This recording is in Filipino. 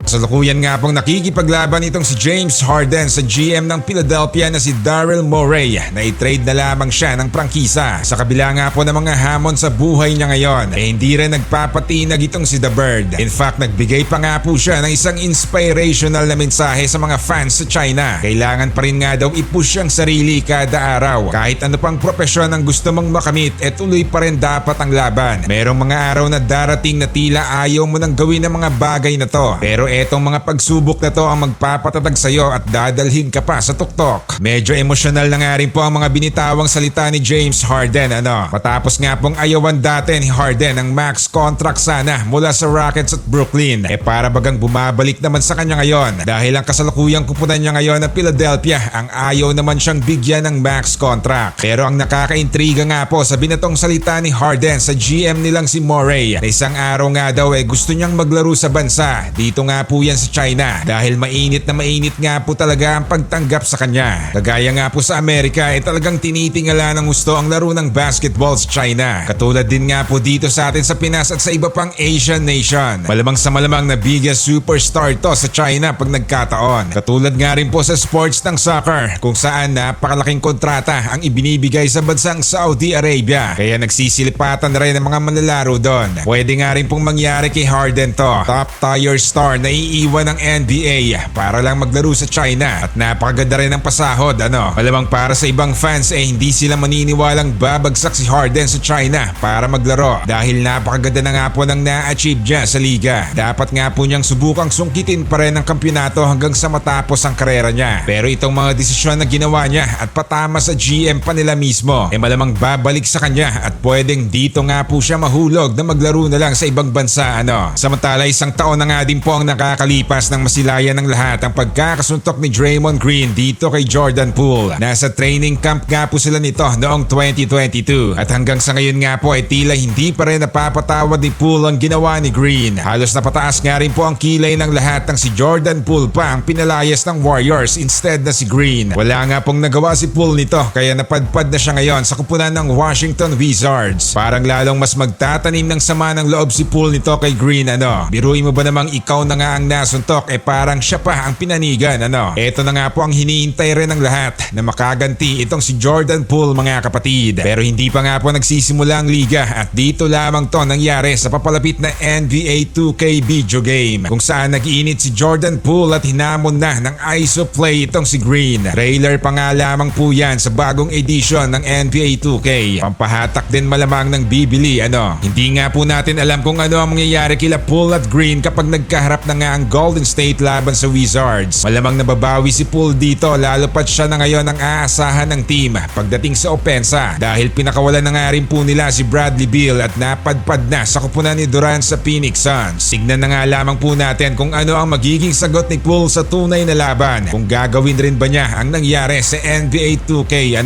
Kasalukuyan nga pong nakikipaglaban itong si James Harden sa GM ng Philadelphia na si Daryl Morey na i-trade na lamang siya ng prangkisa. Sa kabila nga po ng mga hamon sa buhay niya ngayon, hindi rin nagpapatinag itong si The Bird. In fact, nagbigay pa nga po siya ng isang inspirational na mensahe sa mga fans sa China. Kailangan pa rin nga daw i-push ang sarili kada araw. Kahit ano pang propesyon ang gusto mong makamit, tuloy pa rin dapat ang laban. Merong mga araw na darating na tila ayaw mo nang gawin ang mga bagay na to. Pero etong mga pagsubok na to ang magpapatatag sa'yo at dadalhin ka pa sa tuktok. Medyo emosyonal na nga rin po ang mga binitawang salita ni James Harden. Matapos nga pong ayawan dati ni Harden ang max contract sana mula sa Rockets at Brooklyn. Para bagang bumabalik naman sa kanya ngayon dahil ang kasalukuyang kupunan niya ngayon na Philadelphia ang ayaw naman siyang bigyan ng max contract. Pero ang nakakaintriga nga po sa binatong salita ni Harden sa GM nilang si Morey na isang araw nga daw gusto niyang maglaro sa bansa. Dito nga po yan sa China dahil mainit na mainit nga po talaga ang pagtanggap sa kanya. Kagaya nga po sa Amerika talagang tinitingala ng gusto ang laro ng basketball sa China. Katulad din nga po dito sa atin sa Pinas at sa iba pang Asian nation. Malamang sa malamang na biggest superstar to sa China pag nagkataon. Katulad nga rin po sa sports ng soccer kung saan napakalaking kontrata ang ibinibigay sa bansang Saudi Arabia. Kaya nagsisilipatan na rin ang mga manlalaro doon. Pwede nga rin pong mangyari kay Harden to. Top tier star na iiwan ng NBA para lang maglaro sa China at napakaganda rin ang pasahod. Malamang para sa ibang fans hindi sila maniniwalang babagsak si Harden sa China para maglaro dahil napakaganda na nga po ng na-achieve niya sa liga. Dapat nga po niyang subukang sungkitin pa rin ang kampyonato hanggang sa matapos ang karera niya. Pero itong mga desisyon na ginawa niya at patama sa GM pa nila mismo malamang babalik sa kanya at pwedeng dito nga po siya mahulog na maglaro na lang sa ibang bansa. Samantala isang taon na nga din po ang nakakalipas nang masilayan ng lahat ang pagkakasuntok ni Draymond Green dito kay Jordan Poole. Nasa training camp nga po sila nito noong 2022 at hanggang sa ngayon nga po tila hindi pa rin napapatawad ni Poole ang ginawa ni Green. Halos napataas nga rin po ang kilay ng lahat ng si Jordan Poole pa ang pinalayas ng Warriors instead na si Green. Wala nga pong nagawa si Poole nito kaya napadpad na siya ngayon sa kupunan ng Washington Wizards. Parang lalong mas magtatanim ng sama ng loob si Poole nito kay Green. Biruin mo ba namang ikaw na nga ang nasuntok parang siya pa ang pinanigan. Ito na nga po ang hinihintay rin ng lahat na makaganti itong si Jordan Poole mga kapatid. Pero hindi pa nga po nagsisimula ang liga at dito lamang to nangyari sa papalapit na NBA 2K video game kung saan nag-iinit si Jordan Poole at hinamon na ng ISO play itong si Green. Trailer pa nga lamang po yan sa bagong edition ng NBA 2K. Pampahatak din malamang ng bibili. Hindi nga po natin alam kung ano ang mangyayari kila Poole at Green kapag nagkaharap na nga ang Golden State laban sa Wizards. Malamang nababawi si Poole dito lalo pat siya na ngayon ang aasahan ng team pagdating sa opensa dahil pinakawalan na nga rin po nila si Bradley Beal at napadpad na sa kupunan ni Durant sa Phoenix Suns. Tignan na nga lamang po natin kung ano ang magiging sagot ni Poole sa tunay na laban. Kung gagawin rin ba niya ang nangyari sa NBA 2K.